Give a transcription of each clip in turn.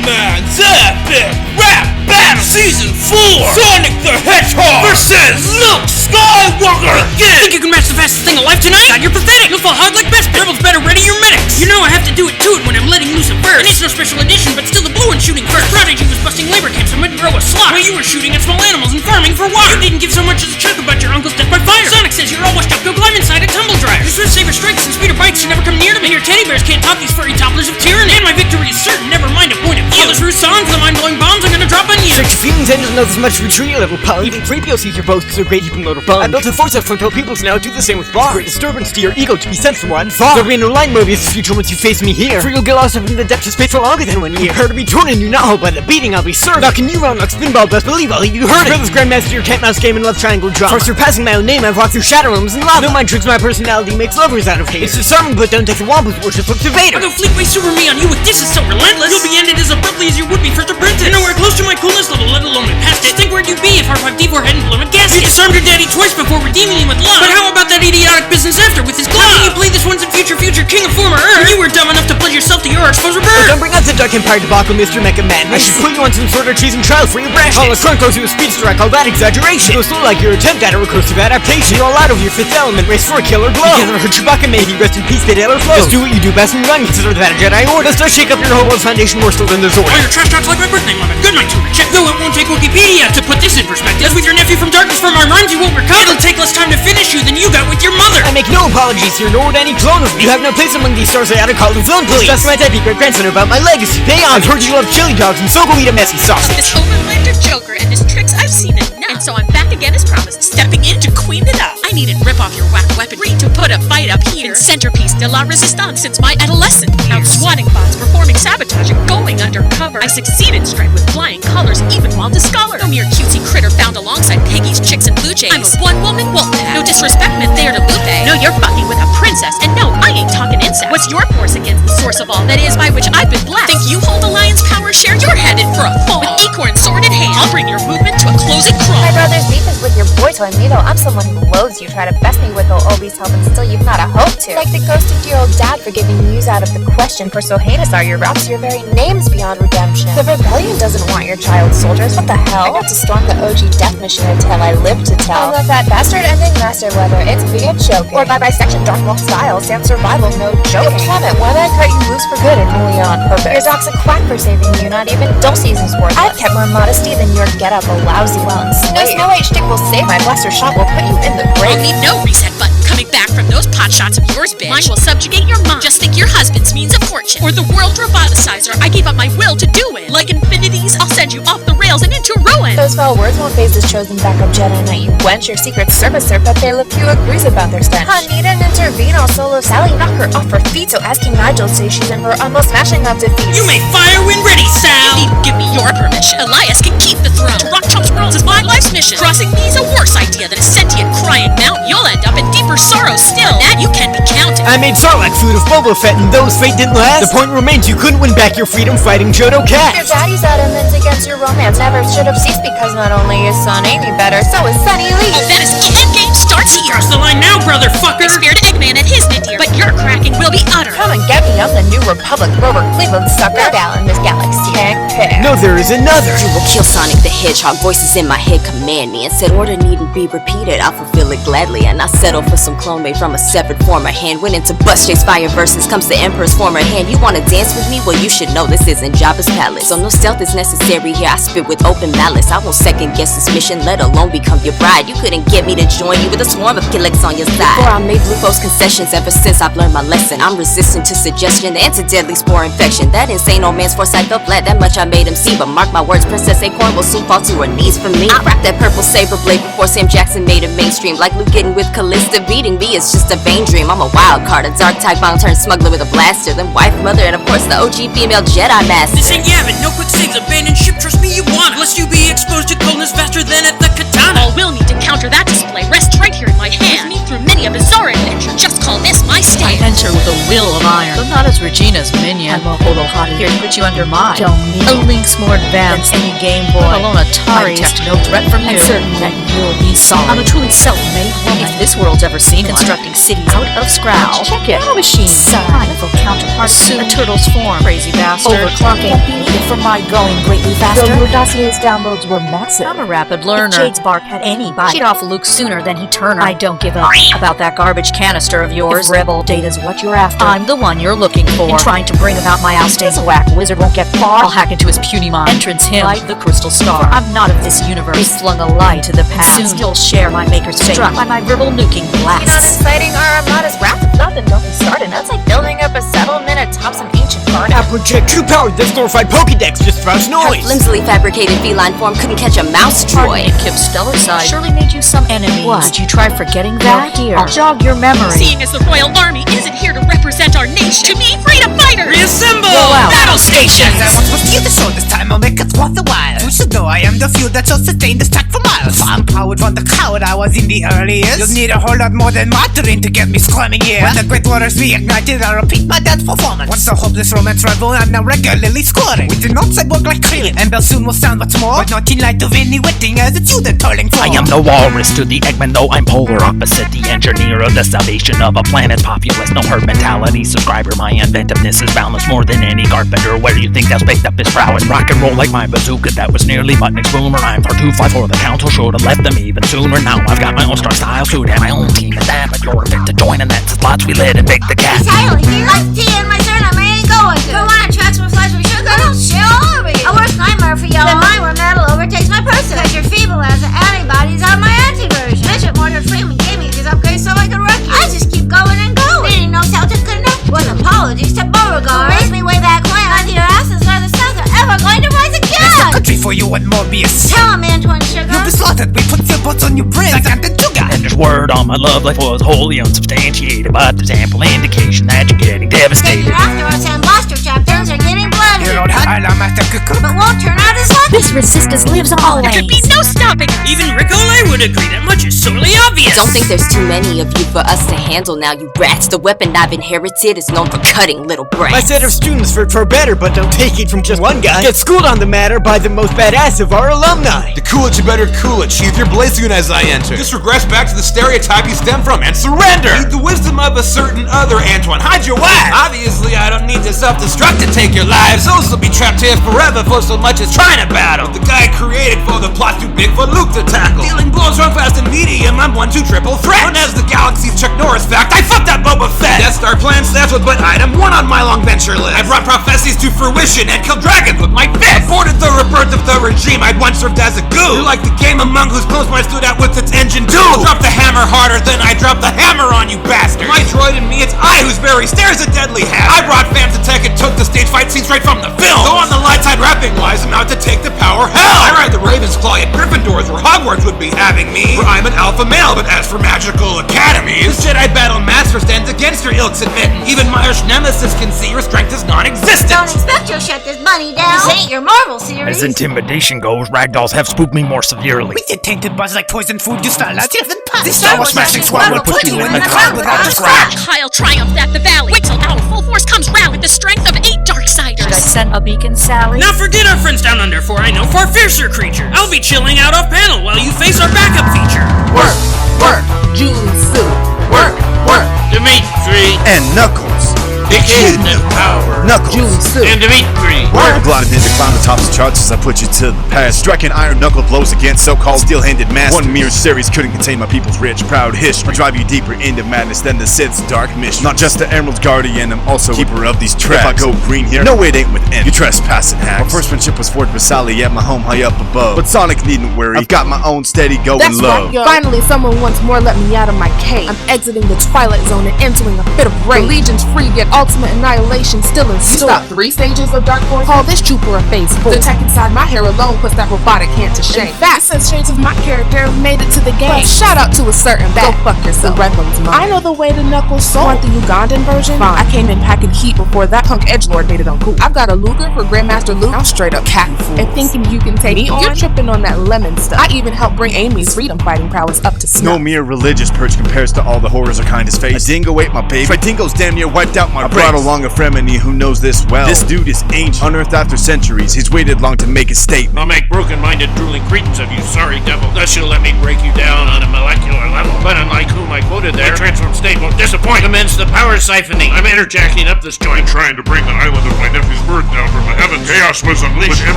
Moleman's Epic Rap Battle Season 4! Sonic the Hedgehog versus Luke Skywalker again! Think you can match the fastest thing alive tonight? God, you're pathetic! You'll fall hard like Bespin! Rebels better ready your medics! You know I have to do it to it when I'm letting loose a burst! And it's no special edition, but still the blue one shooting first! Prodigy was busting labor camps and wouldn't grow a slot, while you were shooting at small animals and farming for water! You didn't give so much as a chuck about your uncle's death by fire! Sonic says you're all washed up, go climb inside a tumble dryer! Your Swift Saber strikes and speeder bikes should never come near to me! And your teddy bears can't top these furry topplers of tyranny! And my victory is certain, never mind a point of view! All this rude songs, the mind-blowing bombs I'm gonna drop on you! Search your feelings and doesn't know this much retreat level pun. Even 3PO sees your boasts so great you can load a bun. I built a force up front to people to now do the same with bars. Great disturbance to your ego to be sent for one far. There'll be no line Mobius' future once you face me here. For you'll get lost up in the depths of space for longer than 1 year. Prepare to be torn and do not hold by the beating I'll be served. Knocking you around like spinball, best believe I'll leave you hurt. Fearless Grandmaster, your cat mouse game and left triangle drama. For surpassing my own name, I've walked through shadow rooms and lava. No mind tricks my personality makes lovers out of hate. It's disarming, but don't take the wobbles, worship look to Vader. I'll go fleetway super me on you with this is so relentless. You'll be ended as abruptly as you would be first apprentice. You're nowhere close to my coolness level, let alone my past it. Think where'd you be if R5-D4 hadn't blown a gasket? You disarmed your daddy twice before redeeming him with love. But how about that idiotic business after with his glove? How can you play this once and future king of former Earth? You were dumb enough to pledge yourself to your exposure bird. Oh, don't bring out the Dark Empire debacle, Mr. Mecha Man. I should put you on some sort of treason trial for your brashness. Call a crunk goes to a speedster, I call that exaggeration. It goes slow like your attempt at a recursive adaptation. You're all out of your fifth element, race for a killer blow. Together her Chewbacca, may he rest in peace, the Taylor flow. Just do what you do best and run, consider that a Jedi order. Let's not shake up your whole world's foundation more still than the Zord. Oh, your trash talk's like my birthday moment. Good night, Tutor Check. Though it won't take Wikipedia to put this in perspective. As with your nephew from Darkness for my rhymes, you won't recover. It'll take less time to finish you than you got with your mother. I make no apologies here, nor would any clone of me. You have no place among these stars I ought to call the villain, please. Just my deadbeat great-grandson about my legacy. Pay on. I've heard you love chili dogs, and so go eat a messy sausage. This overlanded Joker and his tricks, I've seen enough. And so I'm back again as promised, stepping in to clean it up. I needed rip off your whack weaponry to put a fight up here. In centerpiece de la resistance since my adolescent years. Out swatting bots, performing sabotage, and going undercover. I succeeded straight with flying colors, even while discolored. No mere cutesy critter found alongside Peggy's chicks and blue jays. I'm a one-woman wolf pack. No disrespect meant there to Lupe. No, you're fucking with a princess, and no, I ain't talking incest. What's your force against the source of all that is by which I've been blessed? Think you hold the lion's power share? You're headed for a fall. With Acorn sword in hand, I'll bring your movement to a closing crawl. My brother's beef is with your boy toy me, though I'm someone who loathes you. Try to best me with Obi's help and still you've not a hope to. Like the ghost of your old dad for giving news out of the question. For so heinous are your routes, your very name's beyond redemption. The rebellion doesn't want your child soldiers. What the hell? I got to storm the OG death machine until I live to tell. I love that bastard ending master, whether it's via choking or by bisection, dark wall style, Sam survival, no joking. Plummet, why did I cut you loose for good and only on purpose? Your doc's a quack for saving you, not even dull seasons worth. I've kept more modesty than your get up a lousy well and no Snow White shtick will save my blaster shot will put you in the grave. I'll need no reset button coming back from those pot shots of yours, bitch. Mine will subjugate your mind. Just think your husband's means a fortune. Or the world roboticizer, I gave up my will to do it. Like infinities, I'll send you off the rails and into ruin. Those foul words won't phase this chosen backup Jedi Knight, you wench. Your secret servicer, but Pele Pew agrees about their stench. I need an intervene, I'll solo Sally, knock her off her feet. So as King Nigel say she's in for almost smashing up defeats. You may fire when ready, Sal! You needn't give me your permission. Elias can keep the throne. To rock Trump's worlds is my life's mission. Crossing me's a worse idea than a sentient crying mountain. You'll end up in deeper sorrow still. On that you can be counted. I made Sarlacc food of Boba Fett and those fate didn't last. The point remains you couldn't win back your freedom fighting Jodo Cat. Your daddy's adamant against your romance never should have ceased because not only is son Amy better, so is Sonny Lee. Oh, that is the endgame starts here. Cross the line now, brother fucker! I spared Eggman and his nadir, but your cracking will be utter. Come and get me, I'm the New Republic Grover Cleveland sucker. No doubt in this galaxy, heck. No, there is another. You will kill Sonic the Hedgehog. Voices in my head command me and said order needn't be repeated. I'll fulfill it gladly and I settle for some clone made from a severed former hand. Went into bus chase fire versus comes the Emperor's former hand. You wanna dance with me? Well, you should know this isn't Jabba's palace. So no stealth is necessary here. I spit with open malice. I won't second guess this mission, let alone become your bride. You couldn't get me to join you with a swarm of killers on your side. Before I made Lupo's concessions, ever since I've learned my lesson. I'm resistant to suggestion and to deadly spore infection. That insane old man's foresight fell flat, that much I made him see. But mark my words, Princess Acorn will soon fall to her knees for me. I rock that purple saber blade before Sam Jackson made it mainstream. Like Luke getting with Callista, beating me is just a vain dream. I'm a wild card, a dark type bound turned smuggler with a blaster. Then wife, mother, and of course the OG female Jedi master. This ain't Yavin, no quick saves, abandoned ship, trust me you want it. Lest you be exposed to coldness faster than at the katana. All will need to counter that display rests right here in my hand. With me through many a bizarre adventure, just call this my stand. I enter with a will of iron, though not as Regina's minion. I'm a hottie here to put you under my domain. A Link's more advanced than any Game Boy, let alone Atari. I detect no threat from you. I'm certain that you'll be solid. I'm a truly self-made woman. If this world's ever seen one. Constructing cities out of scratch. Check it. Machine. Wonderful counterpart. Soon a turtle's form. Crazy bastard. Overclocking. Won't be needed for my going greatly faster. Your dossier's downloads were massive. I'm a rapid learner. If Jade's bark had any bite, She'd off Luke sooner than he'd turn her. I don't give up about that garbage canister of yours. If Rebel Data's what you're after, I'm the one you're looking for. in trying to bring about my ousting. This whack wizard won't get far. I'll hack into his puny mind. Entrance him. Light the crystal star. I'm not of this universe. They flung a light to the past. Soon you'll share my maker's fate. Struck by my verbal nuking blasts. Keen on inciting our armada's wrath? If nothing, don't be started. That's like building up a settlement atop some ancient garden. I project true power. This glorified Pokédex just sprouts Her noise. flimsily fabricated feline form couldn't catch a mouse droid. Kip's stellar side surely made you some enemies. What? Did you try forgetting that? Here. I'll jog your memory. Seeing as the Royal Army isn't here to represent our nation, to be freedom fighters! Reassemble! out. Battle stations! I want to steal the show this time, I'll make it worth the while. You should know I am the fuel that shall sustain this track for miles. I'm powered from the cloud I was in the early years. You'll need a whole lot more than muttering to get me squirming here. When the great waters reignited, I'll repeat my dance performance. Once the hopeless romance rival, I'm now regularly scoring. With an outside work like Krillin, and Bell soon will sound what's more. But not in light of any wetting, as it's you that toiling for. I am the walrus to the Eggman, though I'm polar opposite. The engineer of the salvation of a planet's populace. No herd mentality, subscriber. My inventiveness is boundless more than any carpenter. Where you think that's picked up his prowess? Rock and roll like my bazooka, that was nearly Mutnick's boomer. I'm for 254, the council should have left them even sooner. Now I've got my own star style suit and my own team at that. But you're fit to join, and that's the slots we let and pick the cat. Tyler here. Like tea in my surname, I ain't going to. Go on, tracks with flies with sugar. Don't shit all over you. A worst nightmare for y'all. Then mine where metal overtakes my person. Cause you're feeble as the antibodies on my anti-version. Bishop Mortar Freeman gave me these upgrades so I could wreck you. I just keep going and going. Reading notes how to connect. With apologies to Beauregard. Who raised me way back when. None of your asses are the sons are ever going to rise again. There's no country for you and Morbius. Tell him, Antoine Sugar. You'll be slaughtered, we put your butts on your brains like I'm the sugar. And this word on my love life was wholly unsubstantiated, but there's ample indication that you're getting Then devastated. you're after us and lost your chapters are getting bloody. You don't have I'm after cuckoo. But won't turn out as lucky. This resistance lives always. There could be no stopping us. Even Nicole would agree that much is sorely obvious. Don't think there's too many of you for us to handle now, you rats. The weapon I've inherited is known for cutting little brats. My set of students for better, but don't take it from just one guy. Get schooled on the matter by the most badass of our alumni. To cool it, you better cool it. Sheath your blazing as I enter. Just regress back to the stereotype you stem from and surrender. Need the wisdom of a certain other Antoine. Hide your wife. Obviously, I don't need to self-destruct to take your lives. Those will be trapped here forever for so much as trying to battle. The guy created for the plot's too big for Luke to tackle. Dealing blows run fast and medium. I'm 1-2 triple threat. Known as the galaxy's Chuck Norris fact. I fucked that Boba Fett. Death Star plans, that's what but item 1 on my long venture list. I brought prophecies to fruition and killed dragons with my fist. Aborted the rebirth of the regime I'd once served as a goo. You like the game among whose clones might stood out with its engine too. I'll drop the hammer harder than I drop the hammer on you bastard. My droid and me, it's I whose very stares a deadly hazard. I brought fans to tech and took the stage fight scenes right from the film. So on the light side rapping wise, I'm out to take the power hell. I ride the Raven's Claw at Gryffindors where Hogwarts would be having me. For I'm an alpha male, but as for magical academies, the Jedi battle master stands against your ilk's admittance. Even my arch nemesis can see your strength is non-existent. Don't expect you'll shut this bunny down. This ain't your Marvel series. As intimidation goes, ragdolls have spooked me more severely. With your tainted buzz like poison food, you start out different puns. This Star Star Wars Wars smashing squad squad will put you in the cloud without a Scratch! scratch. Kyle triumphed at the valley. Wait till our full force comes round with the strength of 8 Darksiders. Should I send a beacon, Sally? Now forget our friends down under, for I know far fiercer creatures. I'll be chilling out off panel while you face our backup feature. Work, work, Julie Sue. Work, work. Dimitri. And Knuckles. The kid of power. Knuckles. Julie Sue. And Dimitri. Work. Gliding in to climb the top of the charts as I put you to the past. Striking iron knuckle blows against so-called steel-handed master. One mere series couldn't contain my people's rich, proud history. Or drive you deeper into madness than the Sith's dark mission. Not just the Emerald Guardian, I'm also keeper of these tracks. If I go green here, no it ain't with M. You trespassing hacks. My first friendship was forged with Sally at my home high up above. But Sonic needn't worry, I've got my own steady going That's love. Right, finally, someone once more let me out of my cave. I'm exiting the Twilight Zone and entering a fit of rage. The Legion's free, yet ultimate annihilation still in store. You stop 3 stages of Dark Force? Call this trooper a phase 4. The tech inside my hair alone puts that robotic hand to shame. In fact, since shades of my character made it to the game. But shout out to a certain bad. Go fuck yourself. The red one's mine. I know the way to Knuckles' soul. Want the Ugandan version? Fine. I came in packing heat before that punk edgelord made it uncool. I've got a Luger for Grandmaster Luke. I'm straight up cat fool. And thinking you can take me on? You're tripping on that lemon stuff. I even helped bring Amy's freedom fighting prowess up to snuff. No mere religious perch compares to all the horrors our kind has faced. A dingo ate my baby. My dingo's damn near wiped out my brains. I brought along a Fremini who knows this well. This dude is ancient, unearthed after centuries. He's waited long to make a statement. I'll make broken-minded, drooling cretins of you, sorry devil. Thus you'll let me break you down on a molecular level. But unlike whom I loaded there. The transform state won't disappoint. Commence the power siphoning. I'm enerjacking up this joint. Trying to bring the island of my nephew's birth down from the heavens. Chaos was unleashed. With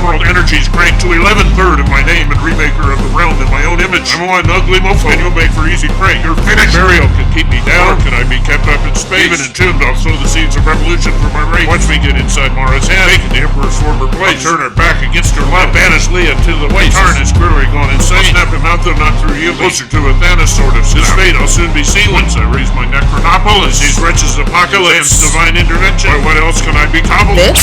emerald energies cranked to 11/3 of my name and remaker of the realm in my own image. I'm one ugly mofo, and you'll make for easy prey. Your finished burial can keep me down, or can I be kept up in space? Even entombed, I'll sow the seeds of revolution for my race. Watch me get inside Mara's head, taking the Emperor's former place. I'll turn her back against her love, banish Leia to the waste. Katarn is clearly gone insane. I'll snap him out though not through you. Closer to a Thanos sort of. His fate I'll soon be seen once I raise my Necronopolis. These wretches apocalypse, divine intervention. Why, what else can I be cobbled? It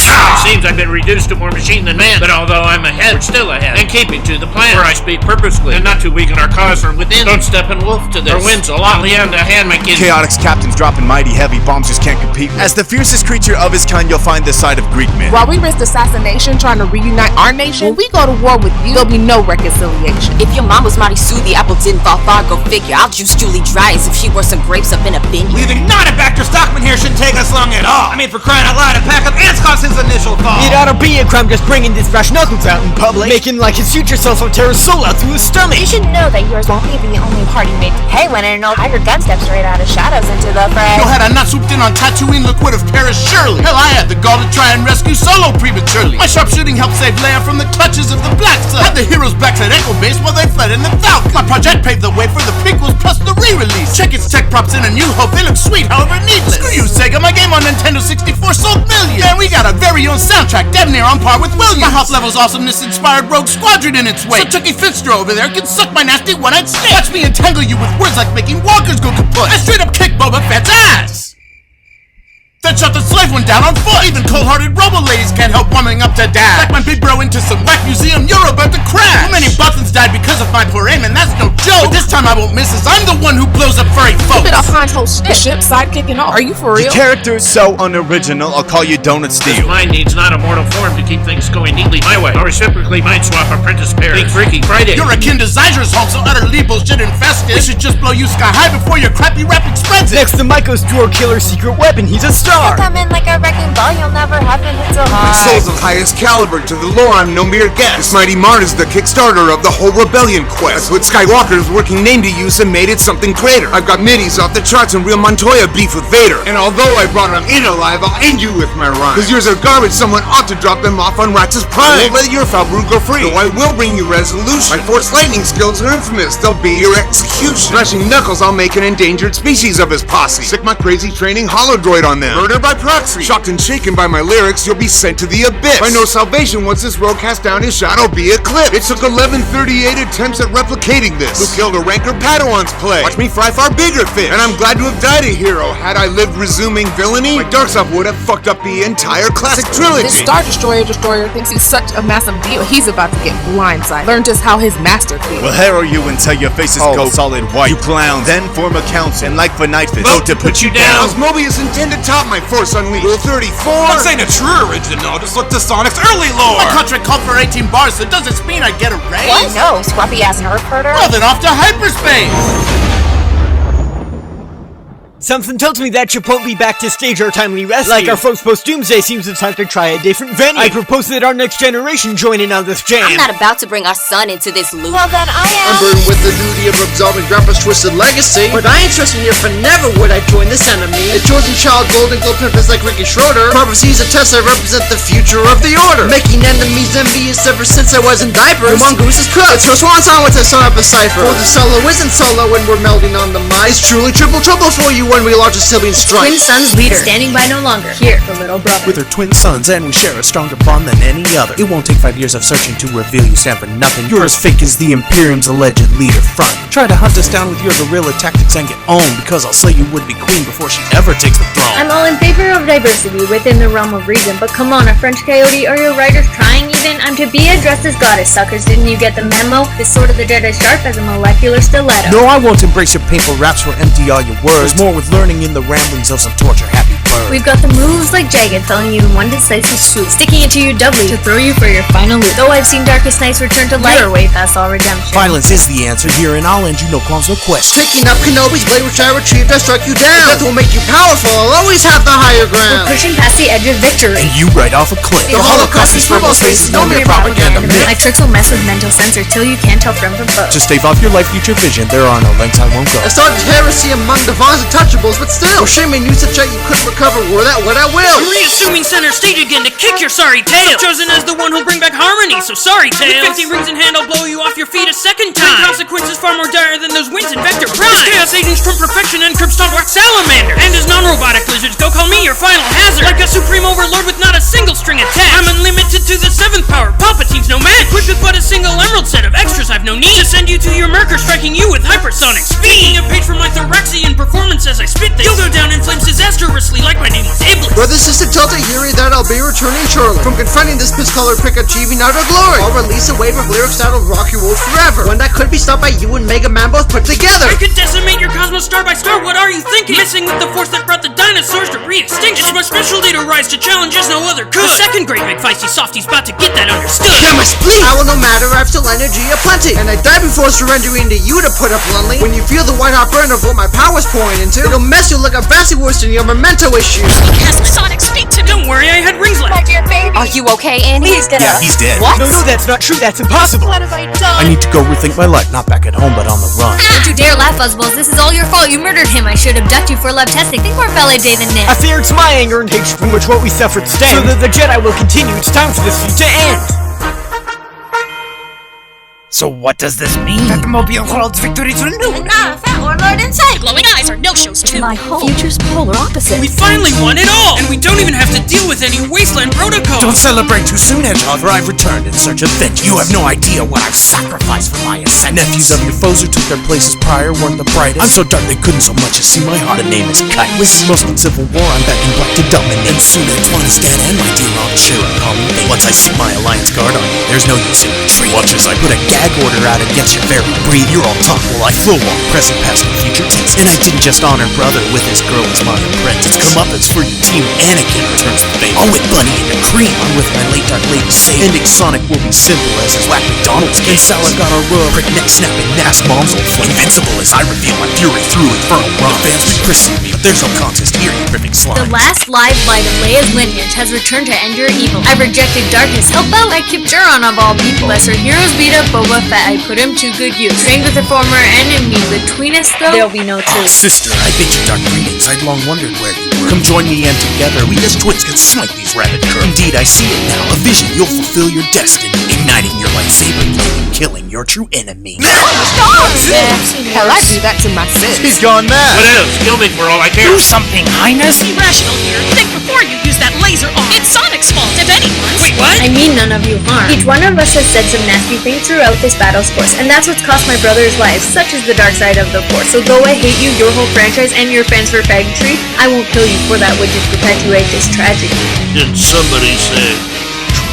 seems I've been reduced to more machine than man, but although I'm ahead, we're still ahead, and keeping to the plan, where I speak purposefully, and not to weaken our cause from within. Don't step in wolf to this, or wins a lot. Leonard, hand my kids. Chaotix captains dropping mighty heavy bombs just can't compete with. As the fiercest creature of his kind, you'll find the side of Greek myth. While we risk assassination trying to reunite our nation, when we go to war with you, there'll be no reconciliation. If your mom was Marty Sue, the apple didn't fall far, go figure. I'll juice Julie dry as if she were some grapes up in a bin. Leaving not a Baxter Stockman here shouldn't take us long at all. I mean, for crying out loud, a pack of ants caused his initial fall. It ought to be a crime just bringing this fresh knuckles out in public, making like his future self will tear his soul out through his stomach. You should know that yours won't be the only party made to pay when an old hired gun steps right out of shadows into the fray. Yo, had I not swooped in on Tatooine, look would have perished surely. Hell, I had the gall to try and rescue Solo prematurely. My sharpshooting helped save Leia from the clutches of the Black Sun. Had the heroes back at Echo Base while they fled in the Falcon. My project paved the way for the prequels plus the re-release. Check its tech props in A New Hope, they look sweet, however needless. Screw you, Sega, my game on Nintendo 64 sold millions. Man, we got a very own soundtrack, damn near on par with Williams. My house level's awesomeness inspired Rogue Squadron in its way. So Chucky Finster over there can suck my nasty one-eyed snake. Watch me entangle you with words like making walkers go kaput. I straight up kick Boba Fett's ass. Then shot the slave one down on foot. Even cold-hearted robo-ladies can't help warming up to dad. Back my big bro into some whack museum you're about to crash. Too many buttons died because of my poor aim, and that's no joke. But this time I won't miss, as I'm the one who blows up furry folks. Bit off Han's whole ship, sidekick and all. Are you for real? Your character is so unoriginal, I'll call you Donut Steel. This mind needs not a mortal form to keep things going neatly my way. I'll reciprocally mind swap apprentice pair. Big Freaky Friday. You're akin to Zydra's home, so utterly bullshit infested. We should just blow you sky high before your crappy rapping spreads it. Next to Michael's drawer killer secret weapon, he's a star. You come in like a wrecking ball, you'll never have been hit so hard. My soul's of highest caliber, to the lore I'm no mere guest. This mighty Mart is the Kickstarter of the whole rebellion quest. That's what Skywalker's working name to use and made it something greater. I've got middies off the charts and real Montoya beef with Vader. And although I brought him in alive, I'll end you with my rhyme. Cause yours are garbage, someone ought to drop them off on Ratz's Prime. I won't let your Falbrug go free, though I will bring you resolution. My Force lightning skills are infamous, they'll be your execution. Smashing Knuckles, I'll make an endangered species of his posse. Stick my crazy training holodroid on them. Murder by proxy. Shocked and shaken by my lyrics, you'll be sent to the abyss. Find no salvation once this rogue casts down his shadow be eclipsed. It took 1138 attempts at replicating this. Who killed a ranker Padawan's play? Watch me fry far bigger fish. And I'm glad to have died a hero. Had I lived resuming villainy, my dark self would have fucked up the entire classic trilogy. This Star Destroyer thinks he's such a massive deal. He's about to get blindsided. Learn just how his master feels. We'll harrow you until your faces go solid white. You clowns, then form a council, and like for Night Fist, vote to put you down. Mobius intended to top my Force Unleashed. Rule 34. This ain't a true original, just look to Sonic's early lore. My contract called for 18 bars, so does this mean I get a raise? What? No, scruffy ass nerf herder. Well, then off to hyperspace. Something tells me that Chip won't be back to stage our timely rescue. Like our folks post-Doomsday, seems it's time to try a different venue. I propose that our next generation join in on this jam. I'm not about to bring our son into this loop. Well, then I am. I'm burdened with the duty of absolving Grandpa's twisted legacy. But I ain't trusting you, for never would I join this enemy. A chosen child, golden glow pimpers like Ricky Schroeder. Prophecies a test, I represent the future of the order. Making enemies envious ever since I was in diapers. The mongoose is cooked. It's her swan song with a son up a cipher. For the solo isn't solo when we're melding on the mic. It's truly triple trouble for you when we launch a Sylvian strike. Twin Sons leader, standing by no longer. Here, the little brother. With her twin sons, and we share a stronger bond than any other. It won't take 5 years of searching to reveal you stand for nothing. You're as fake as the Imperium's alleged leader front. Try to hunt us down with your guerrilla tactics and get owned, because I'll slay you would-be queen before she ever takes the throne. I'm all in favor of diversity within the realm of reason, but come on, a French coyote, are your writers trying even? I'm to be addressed as goddess, suckers, didn't you get the memo? This sword of the Jedi sharp as a molecular stiletto. No, I won't embrace your painful raps or empty all your words. There's more with learning in the ramblings of some torture-happy burn. We've got the moves like Jagged, filling you in one decisive swoop, sticking it to you doubly to throw you for your final loop. Though I've seen Darkest Nights return to light, you're way past all redemption. Violence is the answer here, and I'll end you no qualms, no question. Picking up Kenobi's blade, which I retrieved, I struck you down. Death will make you powerful, I'll always have the higher ground. We're pushing past the edge of victory. And you right off a cliff. The Holocaust is for most faces, no mere propaganda myth. My tricks will mess with mental sensors till you can't tell friend from foe. To stave off your life future vision, there are no lengths I won't go. I started heresy among the Vaughn's untouchables, but still, shame me knew such a you couldn't recover, wore that what I will. I'm reassuming center stage again to kick your sorry tail. Chosen as the one who'll bring back harmony, so sorry tails. With 50 rings in hand, I'll blow you off your feet a second time. The consequences far more dire than those winds in Vector Prime. As Chaos Agents from perfection and Crypt Stomp Rock Salamander. And as non-robotic lizards go call me your final hazard. Like a supreme overlord with not a single string attached. I'm unlimited to the 7th power, Palpatine's no match. Equipped with but a single emerald set of extras I've no need to send you to your merker, striking you with hypersonic speed. Taking a page from my thoraxian performance as I spit this. You'll go down in flames disastrously like my name was Iblis. Brother, sister, tell Tahiri that I'll be returning shortly. From confronting this piss-colored prick achieving outer glory, I'll release a wave of lyrics that'll rock your world forever. One that could be stopped by you and Mega Man both put together. I could decimate your cosmos star by star, what are you thinking? Messing with the force that brought the dinosaurs to re-extinction. It's my specialty to rise to challenges no other could. The second great big feisty softy's about to get that understood. Damn my spleen! I will no matter, I've still energy aplenty. And I die before surrendering to you, to put it bluntly. When you feel the white hot burn of what my power's pouring into, it'll mess you look vastly worse than your memento issues. Sonic, speak to me! Don't worry, I had rings left. My dear baby. Are you okay, Annie? He's dead. Yeah, he's dead. What? No, that's not true. That's impossible. What have I done? I need to go rethink my life, not back at home, but on the run. Don't you dare laugh, Fuzzballs. This is all your fault. You murdered him. I should abduct you for lab testing. Think more ballet day than this. I fear it's my anger and hatred from which what we suffered stem. So that the Jedi will continue. It's time for this feud to end. So what does this mean? That the mobile holds victory to renew. And not a fat warlord in sight. Glowing eyes are no-shows too. My whole future's polar opposite. We finally won it all! And we don't even have to deal with any wasteland protocol! Don't celebrate too soon, Hedgehog, for I've returned in search of vengeance. You have no idea what I've sacrificed for my ascent. Nephews of your foes who took their places prior weren't the brightest. I'm so dark they couldn't so much as see my heart. The name is Kite. With the most civil war, I'm back in black to dominate. And soon Antoine is dead and my dear Aunt Shira calling me. Once I see my alliance guard on you, there's no use in retreat. Watch as I put a gag order out against your very breed. You're all talk while I flow walk, present, past, and future tense. And I didn't just honor brother with his girl as my apprentice. It's comeuppance for your team. Anakin returns the favor. I'll whip Bunny into cream. I'm with my late dark lady Sage. Ending Sonic will be simple as his whack McDonald's game. And Salah got our royal prick neck snapping Nass mom's old flame. Invincible as I reveal my fury through infernal run. Fans be christening me, but there's no contest here, you ripping slime. The last live light of Leia's lineage has returned to end your evil. I've rejected darkness. Help out! I keep Duron of all people. Lesser heroes beat up Boba Fett. I put him to good use. Trained with a former enemy. Between us, though, there'll be no truth. Sister, I bid you dark greetings. I'd long wondered where you were. Come join me and together we as twins can smite these rabid curves. Indeed, I see it now. A vision, you'll fulfill your destiny. Igniting your lightsaber blade and killing your true enemy. Hell, I do that to my sis. He's gone mad. What is? Kill me for all I care. Do something, Highness. Be rational here. Think before you use that laser arm. It's Sonic's fault, if anyone's. Wait, what? I mean none of you harm. Each one of us has said some nasty things throughout this battle's course, and that's what's cost my brother's life. Such is the dark side of the Force. So though I hate you, your whole franchise, and your fans for faggotry, I won't kill you for that would just perpetuate this tragedy. Did somebody say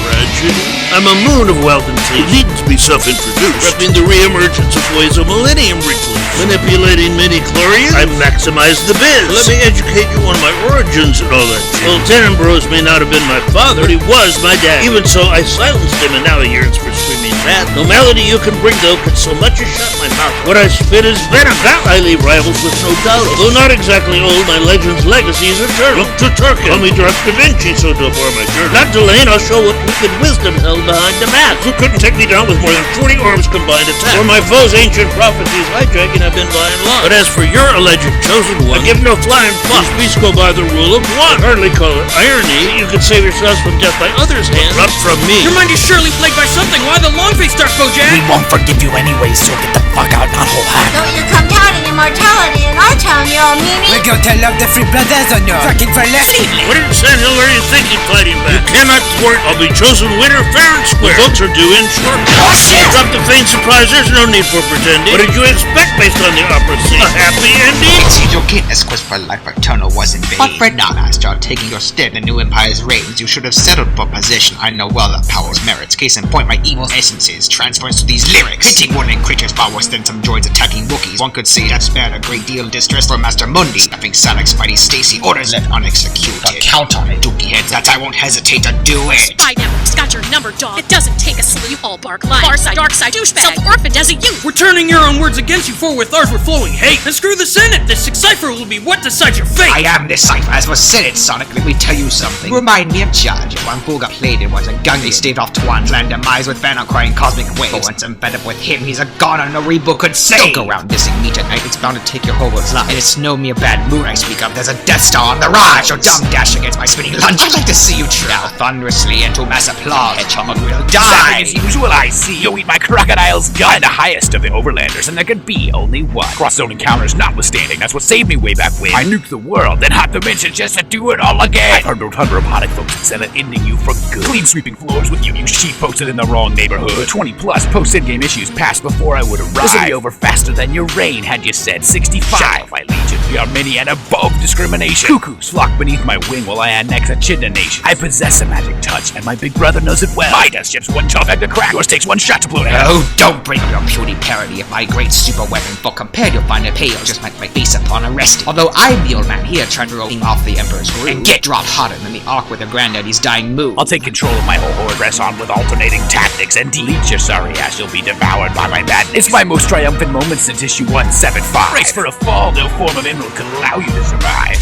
tragedy? I'm a moon of wealth and taste, needing to be self-introduced, repping the re-emergence of ways of millennium rituals, manipulating midi-chlorians. I maximize the biz. Let me educate you on my origins and all that shit. Well, Tenenbrose may not have been my father, but he was my dad. Even so, I silenced him and now he yearns for screaming wrath. No melody you can bring, though, could so much as shut my mouth. What I spit is venom. That I leave rivals with no doubt. Although not exactly old, my legend's legacy is eternal. Look to Turkey. Call me Darth Da Vinci, so to bore my journey. Not delaying, I'll show what wicked wisdom held behind the mask. Who couldn't take me down with more than 40 arms combined attack? For my foes' ancient prophecies hijacking have been by and large. But as for your alleged chosen one, I give no flying fuck. These beasts go by the rule of one. I hardly call it irony. You could save yourselves from death by others' hands, not from me. Your mind is surely plagued by something. Why the long-faced Darth Bojack? We won't forgive you anyway, so get the fuck out, not whole hack. Don't you come doubting immortality in our town, you old meanie. We're going to love the free brothers on you. Fucking for less. What in Sandhill are you thinking, fighting back? You cannot thwart. I'll be chosen winner fair and square. The votes are due in short. Oh, shit! Drop the faint surprise. There's no need for pretending. What did you expect, my twist on the opera scene. A happy ending? See, your Guinness quest for life eternal was in vain. But fret not, Master, taking your stead in the new Empire's reigns, you should have settled for position. I know well the power's merits. Case in point, my evil essences transfers to these lyrics. Hitting warning creatures far worse than some droids attacking Wookiees. One could say that spared a great deal of distress for Master Mundi. Snapping Sonic's mighty Stacey, orders left unexecuted. But count on it, Dookie heads, that I won't hesitate to do it. Spy network's got your number, dog. It doesn't take a salute. You all bark lies. Far side, dark side, douchebag. Self-orphaned as a youth. We're turning your own words against you, for with ours we're flowing hate. And screw the Senate, this cipher will be what decides your fate. I am this cipher, as was said it, Sonic. Let me tell you something. Remind me of Judge. One fool got played, it was a gun. They staved off Twan's land demise with Phantom crying cosmic waves. But once I'm fed up with him, he's a goner no reboot could save. Don't go around dissing me tonight, it's bound to take your whole world's life. And it's no mere bad mood I speak of, there's a Death Star on the rise. Your dumb dash against my spinning lunge. I'd like to see you trail thunderously into mass applause. Hedgehog will die. As usual, I see you eat my crocodile's gun. I'm the highest of the overlanders, and there could be only one. Cross-zone encounters notwithstanding, that's what saved me way back when. I nuked the world, then hot dimension just to do it all again. I've heard of robotic folks and said it ending you for good. Clean sweeping floors with you sheep posted in the wrong neighborhood. 20 plus post-endgame issues passed before I would arrive. This would be over faster than your reign had you said 65. Shut up, my legion. We are many and above discrimination. Cuckoos flock beneath my wing while I annex a Chidna nation. I possess a magic touch, and my big brother knows it well. My death ship's one tough egg to crack. Yours takes one shot to blow it out. Oh, don't bring up your puny parody of my great super weapon, for compared you'll find it pale just like my face upon arresting. Although I'm the old man here trying to roll off the Emperor's groove and get dropped hotter than the arc with a granddaddy's dying move. I'll take control of my whole horde, press on with alternating tactics, and delete your sorry ass. You'll be devoured by my madness. It's my most triumphant moment since issue 175. Brace for a fall, no form of emerald can allow you to survive.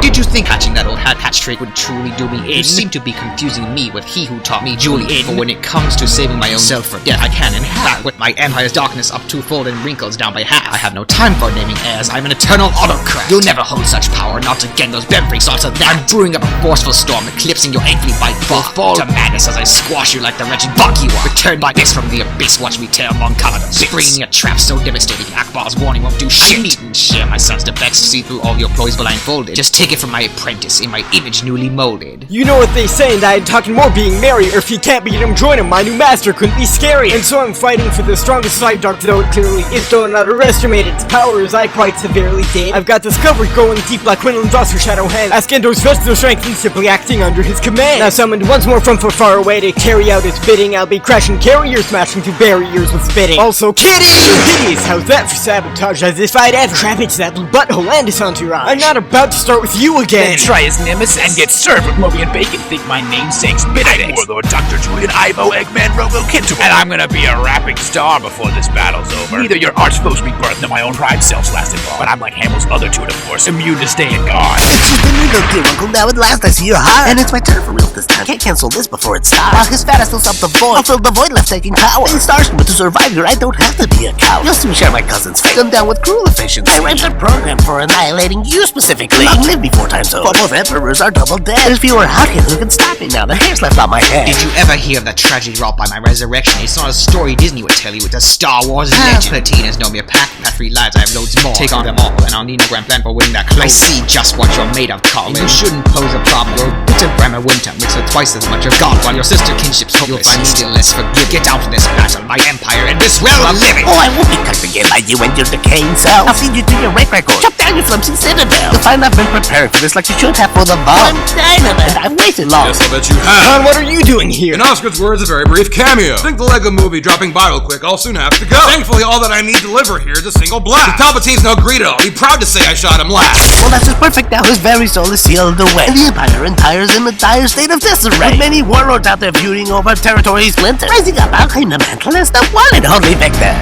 Did you think hatching that old hat trick would truly do me in? You seem to be confusing me with he who taught me Julian. For when it comes to saving my own self for death, I can and have. With my empire's darkness up twofold and wrinkles down by half. I have no time for naming heirs, I'm an eternal autocrat. You'll never hold such power, not again those bedfreaks onto that. I'm brewing up a forceful storm, eclipsing your ankly bite. Fall to madness as I squash you like the wretched bug you are. Return by this from the abyss, watch me tear among Kaladin's bits. Bringing a trap so devastating, Akbar's warning won't do shit. Needn't share my son's defects, see through all your ploys blindfolded. Just take it from my apprentice, in my image newly molded. You know what they say, and I'm talking more being merry, or if you can't beat him, join him. My new master couldn't be scary. And so I'm fighting for the strongest side, Darth, though it clearly is. Don't underestimate its power, as I quite severely did. I've got discovery going deep like Quinlan's Oscar Shadow Hand. Ask Endo's fetch their strength and simply acting under his command. Now summoned once more from far away to carry out his bidding. I'll be crashing carriers, smashing through barriers with spitting. Also kitties! How's that for sabotage? As if I'd ever trap that blue butthole and his entourage. I'm not about to start with you again. Then try his nemesis and get served with Moby and Bacon. Think my namesake's Benedict. Warlord Dr. Julian Ivo Eggman Robo Kintubo. And I'm gonna be a rapping star before this battle's over. Neither your arch foes rebirth nor my own pride self's lasted long. But I'm like Hamill's other two to force, immune to staying gone. It's just a little dear uncle. Now at last I see your heart. And it's my turn for real this time. Can't cancel this before it starts. While his fat ass fills up the void, I'll fill the void left taking power. They stars, but to survive here I don't have to be a coward. You'll soon share my cousin's fate. Gunned down with cruel efficiency. My rhymes are programmed for annihilating you specifically. Long live before time's over. For both emperors are double dead. There's fewer out here who can stop me now. The hair's left on my head. Did you ever hear of the tragedy wrought by my resurrection? It's not a story Disney would tell you, it's a Star Wars legend. Palpatine has known me a path 3 lives, I have loads more. Take on them all, and I'll need no grand plan for winning that close. I see just what you're made of, Carl. You shouldn't pose a problem. You're a bit of grammar winter, mixed with twice as much of God, while your sister kinship's hopeless. You'll find me still less forgive. Get down to this battle, my empire, and this realm of living. Oh, I won't be touched again by you and your decaying self. I'll feed you to your rape record. Chop down your flimsy citadel. You'll find I've been prepared for this like you should have for the bomb. I'm dynamite. I've waited long. Yes, I'll bet you have. Hon, what are you doing here? In Oscar's words, a very brief cameo. Think the Lego movie dropping by real quick, I'll soon have to go. Thankfully, all that I need to deliver here is a single blast. If Palpatine's no greedo, I'll be proud to say I shot him last. Well, that's just perfect. Now his very soul is sealed away. And the Empire's in a dire state of disarray. With many warlords out there feuding over territory splinters. Rising up, I'll claim the mantle as the one and only victor.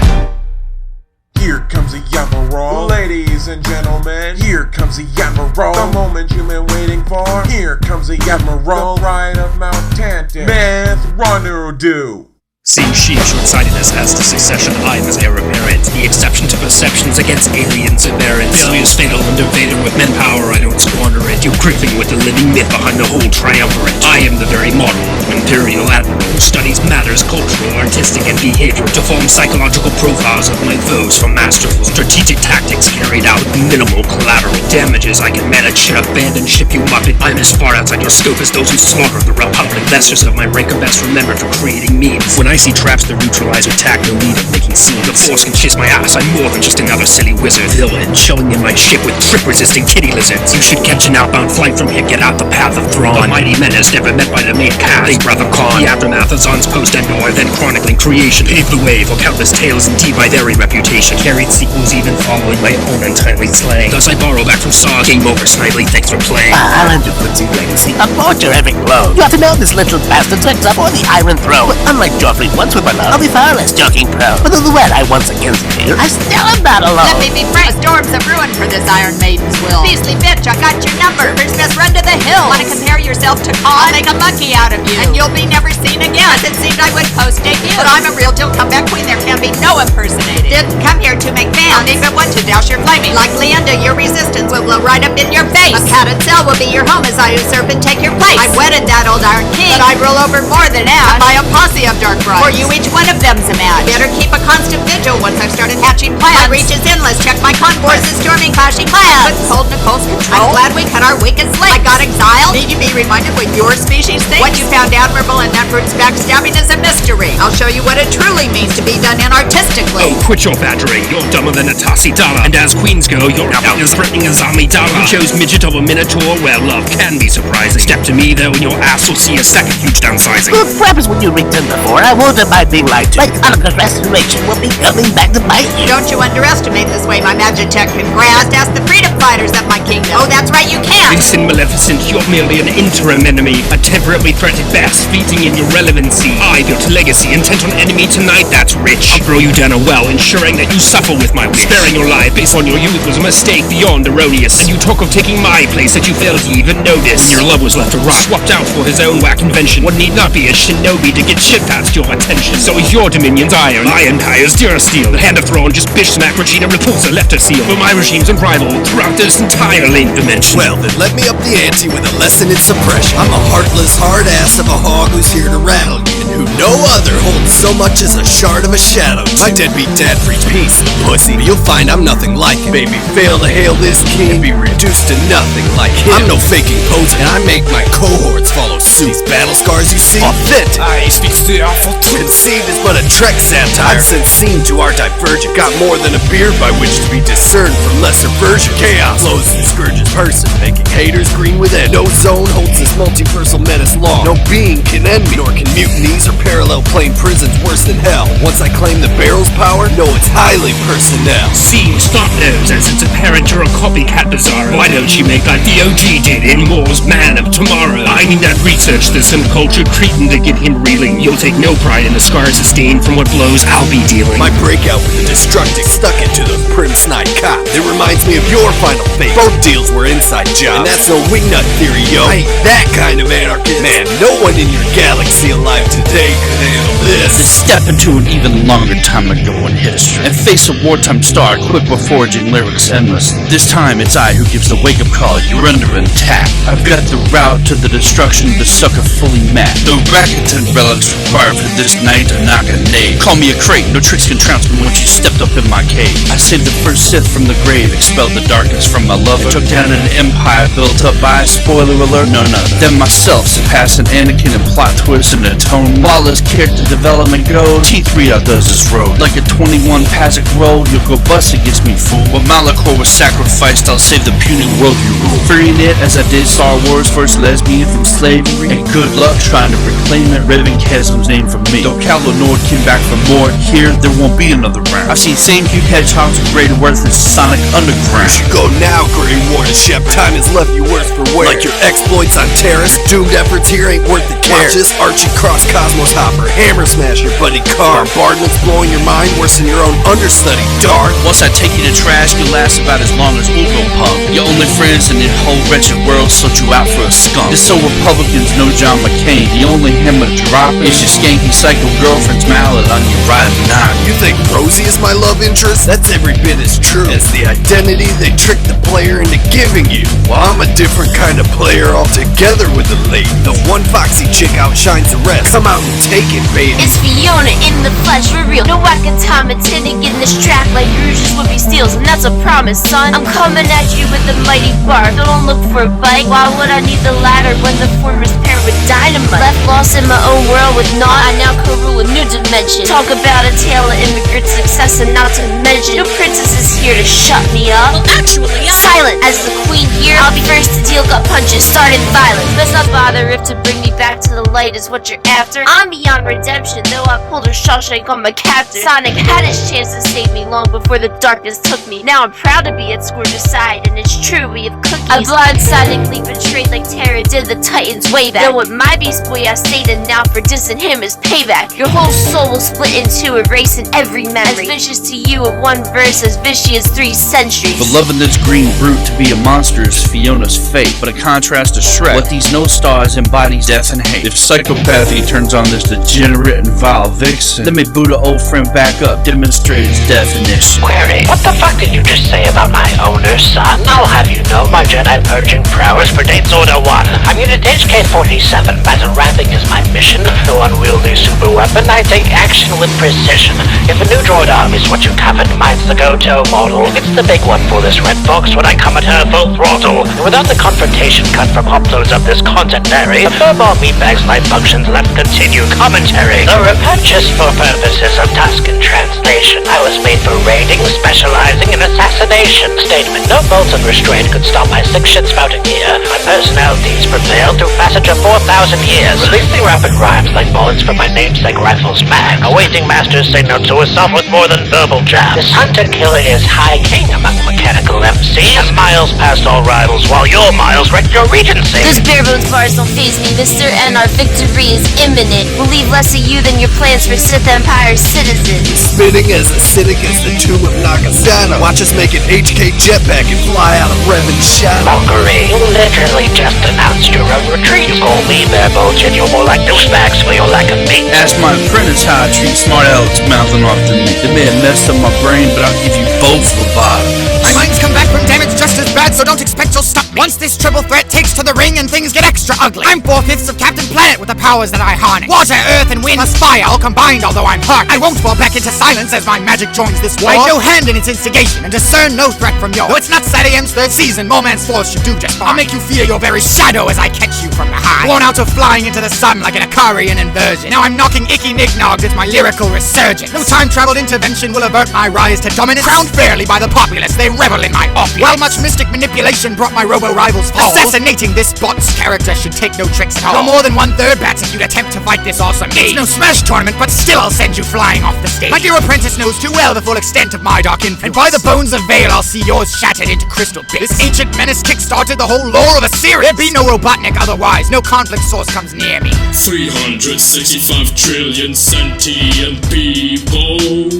Here comes a Yamaral, ladies and gentlemen. Here comes a Yamaral, the moment you've been waiting for. Here comes a Yamaral, the ride of Mount Tantan, Myth Ronudu. Seeing sheep short-sightedness as to succession, I am as heir apparent. The exception to perceptions against aliens and barons. Failure's fatal and invader with men power, I don't squander it. You crippling with the living myth behind the whole triumvirate. I am the very model of imperial admiral who studies matters cultural, artistic, and behavioral to form psychological profiles of my foes for masterful strategic tactics carried out with minimal collateral damages. I can manage should abandon ship, you muppet. I'm as far outside your scope as those who slaughter the Republic. Lessers of my rank are best remembered for creating memes. When I Stacey traps the neutralizer tack, no need of making scenes. The Force can kiss my ass, I'm more than just another silly wizard villain, chilling in my ship with trip-resisting kitty lizards. You should catch an outbound flight from here, get out the path of Thrawn. The mighty menace never met by the main cast. Think Brother Khan, the aftermath of Zon's post-Endor, then chronicling creation, paved the way for countless tales and deep by very reputation. Carried sequels even following my own untimely slaying. Thus I borrow back from Saw. Game over, Snidely, thanks for playing. I'll end your footsie legacy. Abort your epic blow. You have to know this little bastard tricks up for the Iron Throne. But unlike Joffrey once with my love, I'll be far less joking pro. But though the wet I once against here, I still am not alone. Let me be frank, the storms have ruined for this Iron Maiden's will. Beastly bitch, I got your number. First best run to the hill. Wanna compare yourself to Khan? I'll make a monkey out of you, and you'll be never seen again. As it seemed I would post debut, but I'm a real deal comeback queen. There can be no impersonating. Didn't come here to make fans. Don't even want to douse your flaming. Like Leonard, your resistance will blow right up in your face. A Carsell will be your home as I usurp and take your place. I've wedded that old Iron King, but I rule over more than Ash. By a posse of dark brides. For you, each one of them's a match. Better keep a constant vigil once I've started hatching plans. My reach is endless. Check my convoys is storming, clashing plans. But cold Nicole's control. I'm glad we cut our weakest link. I got exiled. Need you be reminded what your species thinks? What you found admirable in that brute's backstabbing is a mystery. I'll show you what it truly means to be done inartistically. Oh, quit your badgering. You're dumber than a Tassi Dala. And as queens go, you're now as threatening as Amidala. You chose midget of a minotaur? Well, love can be surprising. Step to me, though, and your ass will see a second huge downsizing. Good perhaps when you returned before, I won't mind being lied to. Like Hanukkah's restoration will be coming back to bite you. Don't you underestimate this way my Magitech can grasp. Ask the freedom fighters of my kingdom. Oh, that's right, you can. Listen, Maleficent, you're merely an interim enemy. A temporarily threat at best, feeding in your relevancy. I built a legacy, intent on enemy tonight, that's rich. I'll throw you down a well, ensuring that you suffer with my witch. Sparing your life based on your youth was a mistake beyond erroneous. And you talk of taking my place that you failed to even notice. When your love was left to rot, swapped out for his own whack invention. One need not be a shinobi to get shit past your attention. So is your dominion's iron, my empire's durasteel. The hand of Thrawn just bitch smack Regina Repulsa left her seal. For my regime's unrivaled throughout this entire lane dimension. Well, then let me up the ante with a lesson in suppression. I'm a heartless hard ass of a hog who's here to rattle you, and who no other holds so much as a shard of a shadow. My deadbeat dad preached peace, pussy, but you'll find I'm nothing like him. Baby, fail to hail this king and be reduced to nothing like him. I'm no faking poser, and I make my cohorts follow suit. These battle scars you see, authentic. I speaks to the awful truth. Conceived as but a Trek satire. I've since seen to our divergent. Got more than a beard by which to be discerned from lesser version. Chaos flows in Scourge's person, making haters green within. No zone holds this multiversal menace long. No being can end me, nor can mutinies or parallel plane prisons worse than hell. Once I claim the barrel's power, know it's highly personnel. Seems thought knows as it's apparent you're a copycat bizarre. Why don't you make like the OG did in War's Man of Tomorrow? I need that research this uncultured cretin to get him reeling. You'll take no pride in the scars sustained from what blows I'll be dealing. My breakout with the destructive stuck into those prim snide cops. It reminds me of your final fate. Both deals were inside jobs, and that's no wingnut theory, yo. I ain't that kind of anarchist. Man, no one in your galaxy alive today could handle this. Step into an even longer time ago in history and face a wartime star equipped with forging lyrics endless. This time it's I who gives the wake-up call you render intact. I've got the route to the destruction the sucker fully mapped. The Rakatan relics required for this night are not gonna name. Call me a crate, no tricks can trounce me once you stepped up in my cave. I saved the first Sith from the grave, expelled the darkness from my lover, took down an empire built up by, spoiler alert, none other than myself, surpassing Anakin and plot twists and atone. While as character development goes, T3 outdoes this road. Like a 21 Pazic roll, you'll go bust against me, fool. When Malachor was sacrificed, I'll save the puny world you rule. Freeing it as I did Star Wars' first lesbian from slavery. And good luck trying to reclaim it, Revan Chasm's name from me. Though Cal Nord came back for more, here there won't be another round. I've seen same few hedgehogs with greater worth than Sonic Underground. You should go now, Grey Warden Shep. Time has left you worse for wear. Like your exploits on Terrace, doomed efforts here ain't worth the care. Watch this Archie Cross Cosmos Hopper, hammer smash your buddy Car. Bombardment's blowing your mind worse than your own understudy, Darth. Once I take you to trash, you'll last about as long as Ugo Punk. Your only friends in the whole wretched world sold you out for a skunk. Just so Republicans know John McCain, the only him to drop is your skanky psycho girlfriend's mallet on your riding nine. You think Rosie is my love interest? That's every bit as true as the identity they tricked the player into giving you. Well, I'm a different kind of player altogether with the lady. The one foxy chick outshines the rest. Come out and take it, baby. It's Fiona in the flesh, for real. No whacking time intending in this track like Rouge's would be steals, and that's a promise, son. I'm coming at you with the mighty bar. Don't look for a bite. Why would I need the ladder when the former's paired with dynamite? Left lost in my own world with naught. I now co-rule a new dimension. Talk about a tale of immigrant success and not to mention no princess is here to shut me up. Well, actually, silent. As the queen here, I'll be first to deal gut punches, starting violence. Let's not bother if to bring me back to the light is what you're after. I'm beyond redemption, though I pulled a Shawshank on my captor. Sonic had his chance to save me long before the darkness took me. Now I'm proud to be at Scourge's side, and it's true we have cookies. I blindsidedly betrayed like Terra did the Titans way back. Though with my beast boy I stated now for dissing him is payback. Your whole soul will split into erasing every memory. As vicious to you of one verse as vicious 3 centuries. For loving this green brute to be a monster is Fiona's fate, but a contrast to Shrek. What these no stars embodies death and hate. If psychopathy turns on this degenerate and vile vixen, then may boot an old friend back up, demonstrate its definition. Query, what the fuck did you just say about my owner, son? I'll have you know my Jedi purging prowess predates Order 1. I'm Unit HK-47. Battle ramming is my mission. No unwieldy super weapon. I take action with precision. If a new droid arm is what you covered, mine's the go-to model. It's the big one for this red fox when I come at her full throttle. And without the confrontation cut from uploads of this content-nary, the furball meatbag's life functions left continued commentary. The repurchase for purposes of task and translation. I was made for raiding, specializing in assassination. Statement, no bolts of restraint could stop my 6-shit spouting here. My personalities prevailed through passage of 4,000 years. Releasing rapid rhymes like bullets from my namesake rifle's mag. Awaiting masters say no to assault with more than verbal jabs. This hunter-killer is high king among mechanical MCs. And miles past all rivals while your miles wreck your regency. Those barebones bars don't faze me, mister, and our victory is imminent. We'll leave less of you than your plans for Sith Empire citizens. Spitting as acidic as the tomb of Nagasana. Watch us make an HK jetpack and fly out of Revan's shadow. Valkyrie, you literally just announced your own retreat. You call me barebones and you're more like douchebags for your lack of meat. Ask my apprentice how I treat smart Alex mouthing off to me. They may have messed up my brain, but I'll give you both lobotomy. My mind's come back from damage just as bad, so don't expect you'll stop me. Once this triple threat takes to the ring and things get extra ugly, I'm 4/5 of Captain Planet with the powers that I harness. Water, earth, and wind plus fire all combined, although I'm hard. I won't fall back into silence as my magic joins this war. I have no hand in its instigation and discern no threat from yours. Though it's not Satiam's 3rd season, Moleman's force should do just fine. I'll make you fear your very shadow as I catch you from behind. Worn out of flying into the sun like an Akarian inversion. Now I'm knocking icky knick-knocks with my lyrical resurgence. No time-traveled intervention will avert my rise to dominance. Crowned fairly by the populace, they revel in my opulence. While much mystic manipulation brought my robo-rivals fall, assassinating this bot's character should take no tricks at all. No more than 1/3 bats if you'd attempt to fight this awesome game. It's no Smash tournament, but still I'll send you flying off the stage. My dear apprentice knows too well the full extent of my dark influence. And by the bones of Vale, I'll see yours shattered into crystal bits. This ancient menace kick-started the whole lore of a series. There'd be no Robotnik otherwise. No conflict source comes near me. 365 trillion sentient people.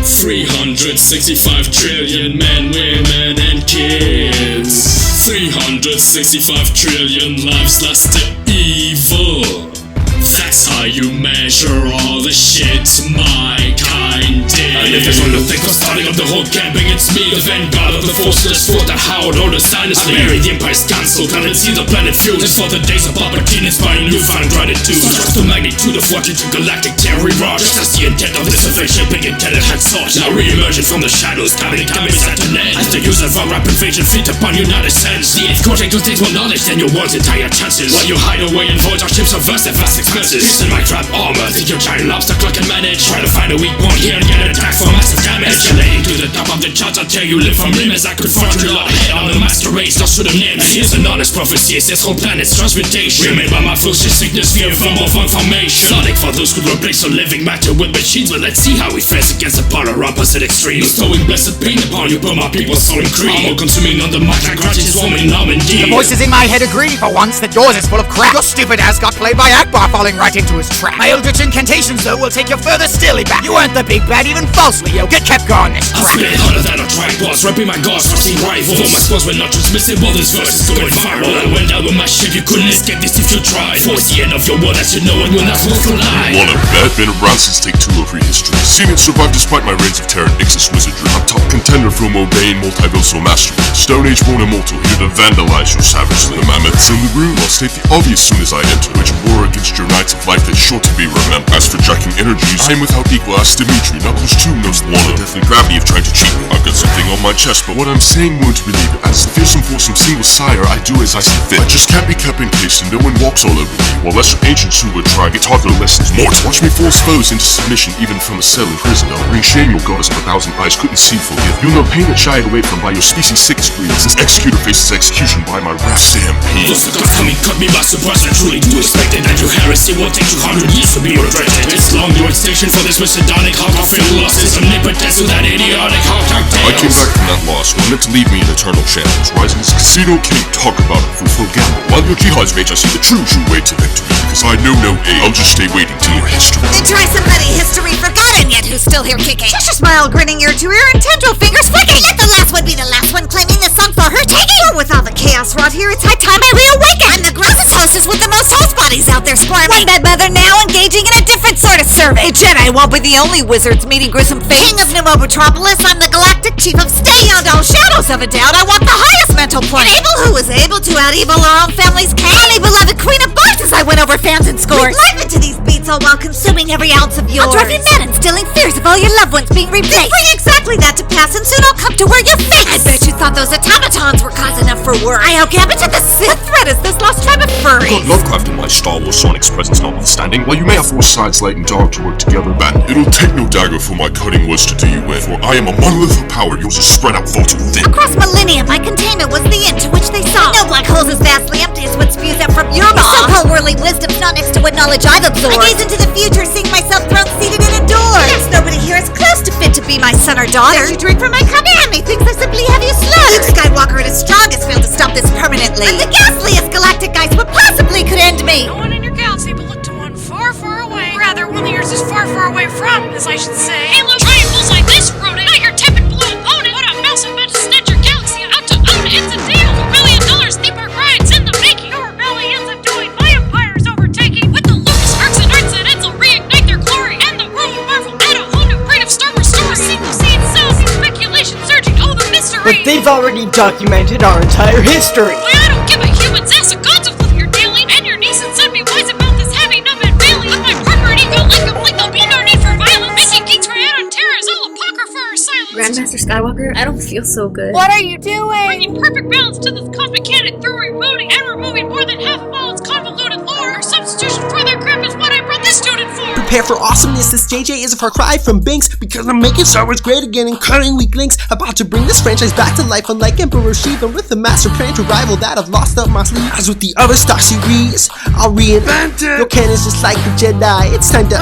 365 trillion men, women, and kids. 365 trillion lives lost to evil. That's how you measure all the shit my kind did. And if there's one thing for starting up the whole camping, it's me, the vanguard of the forceless fort that Howard or the dynasty. I buried the Empire's council, planted see the planet fused. It's for the days of Palpatine, inspiring newfound gratitude. Trust the magnitude of what into galactic terror rush. Just as the intent of this event shaping intended had sought. Now re-emerging from the shadows, coming at an end. As the use of our rapid invasion feet upon United Sense. The 8th quarter contains more knowledge than your world's entire chances. While you hide away and void our ships of vast and vast expanses. It's in my trap armor, think your giant lobster clock can manage. Try to find a weak point here and get attacked for massive damage. Escalating to the top of the charts until you live from rim. As I confront you lot ahead on the master race, lost to the names. Here's an honest prophecy, it's this whole planet's transmutation. Remain by my ferocious sickness, fear from of information. Sonic for those who replace the living matter with machines. But let's see how we face against the polar opposite extremes. Bestowing blessed pain upon you, but my people's soul and creed. Armor consuming on the mic, like grudges swarming Normandy. The voices in my head agree for once that yours is full of crap. Your stupid ass got played by Akbar falling right into his trap. My eldritch incantations though will take you further still, back. You weren't the big bad even falsely, yo. Get kept going this I crap. spit harder than a track boss, repping my gods, trusting rivals. For my squads were not transmissible, this verse is going viral. I went down with my ship, you couldn't escape this if you tried. Force the end of your world, as you know it, when that's worth to lie. Wanna bet? Been around since take 2 of prehistory. Seen it survive despite my reigns of terror and Nix's wizardry. I'm top contender from Obeying multiversal mastery. Stone Age born immortal, here to vandalize you savagely. The mammoths in the room, I'll state the obvious soon as I enter. Wage war against your knights of life that's sure to be remembered. As for jacking energies, I am without equal as Dimitri. Knuckles too knows the deathly gravity of trying to cheat me. I've got something on my chest, but what I'm saying won't believe it. As the fearsome force some single sire, I do as I see fit. I just can't be kept in case and no one walks all over me. While lesser ancients who would try get taught their lessons more. Watch me force foes into submission even from a cell in prison. I'll bring shame your goddess of 1,000 eyes couldn't see forgive. You'll know pain that shied away from by your species' sickest breed. Since executor faces execution by my wrath stampede. Those the gods coming cut me by surprise. I truly do expect it. That your heresy will take 200 years to be regretted. It's long your extinction for this Messianic hawk. I feel lost. It's omnipotence with that idiotic hawk tales. I came back from that loss, one meant to leave me in eternal shambles. Rising as a casino king, talk about a fruitful gamble. While your jihad's mage, I see the true way to victory. Because I know no aid, I'll just stay waiting till your history. Then try somebody history forgotten yet who's still here kicking. Just a smile grinning ear to ear and tendril fingers flicking. Let the last one be the last one claiming the sun for her taking. For with all the chaos wrought here, it's high time I reawaken. I'm the grossest hostess with the most host bodies out there squirming. One bed mother now engaging in a different sort of survey. A Jedi won't be the only wizards meeting gruesome fate. King of Pneumo Metropolis, I'm the galactic chief of state. Beyond all shadows of a doubt, I want the highest mental plane. An evil who was able to out-evil our own family's king. Only beloved queen of boys as I went over fans and scores. Breathe life into these beats all while consuming every ounce of yours. I'll drive you mad, instilling fears of all your loved ones being replaced. Bring exactly that to pass, and soon I'll come to where you're fixed. I bet you thought those automatons were cause enough for worry. I outgambit to the Sith. What threat is this lost tribe of furries? Got Lovecraft in my Star Wars Sonic's presence notwithstanding. While you may have forced sides light and dark to work together, man, it'll take no dagger for my cutting words to do you in. For I am a monolith of power, yours is spread out, vaulted thin. Across millennia, my containment was the end to which they saw. No black holes as vastly empty as what spews out from your maw. So-called worldly wisdom's not next to what knowledge I've absorbed. I gaze into the future, seeing myself throne-seated in a door. There's nobody here as close to fit to be my son or daughter. Did you drink from my cup? And methinks I simply have you slaughtered. Luke Skywalker at his strongest failed to stop this permanently. And the ghastliest galactic ice what possibly could end me. No one in your galaxy but look to one far, far away. Rather, one that yours is far, far away from, as I should say. Halo triangles like this, rodent. Not your tepid blue opponent. What a mouse and meant to snatch your galaxy out to own it. It's a deal. $1 billion theme park rides in the making. Your rebellions of doing my empire's overtaking. With the Lucas arcs and arts that ends will reignite their glory. And the world of Marvel add a whole new breed of Star Wars stories. Single scene cells, speculation surging all the mystery. But they've already documented our entire history. Why, I don't give a human's ass a god's of what you're dealing. And your niece and son be wise about this heavy numbered failing. With my corporate ego like complete, there'll be no need for violence. Making geeks right out on terror is all apocrypha or silence. Grandmaster Skywalker, I don't feel so good. What are you doing? Bringing perfect balance to this cosmic canon through remoting and removing more than half of all its convoluted lore. Our substitution for their crap is what I brought this student for. Prepare for awesomeness, this JJ is a far cry from Binks. Because I'm making Star Wars great again and cutting weak links. About to bring this franchise back to life, unlike Emperor Sheevan with the master plan to rival that I've lost up my sleeve. As with the other Star series, I'll reinvent it. Your canon's just like the Jedi, it's time to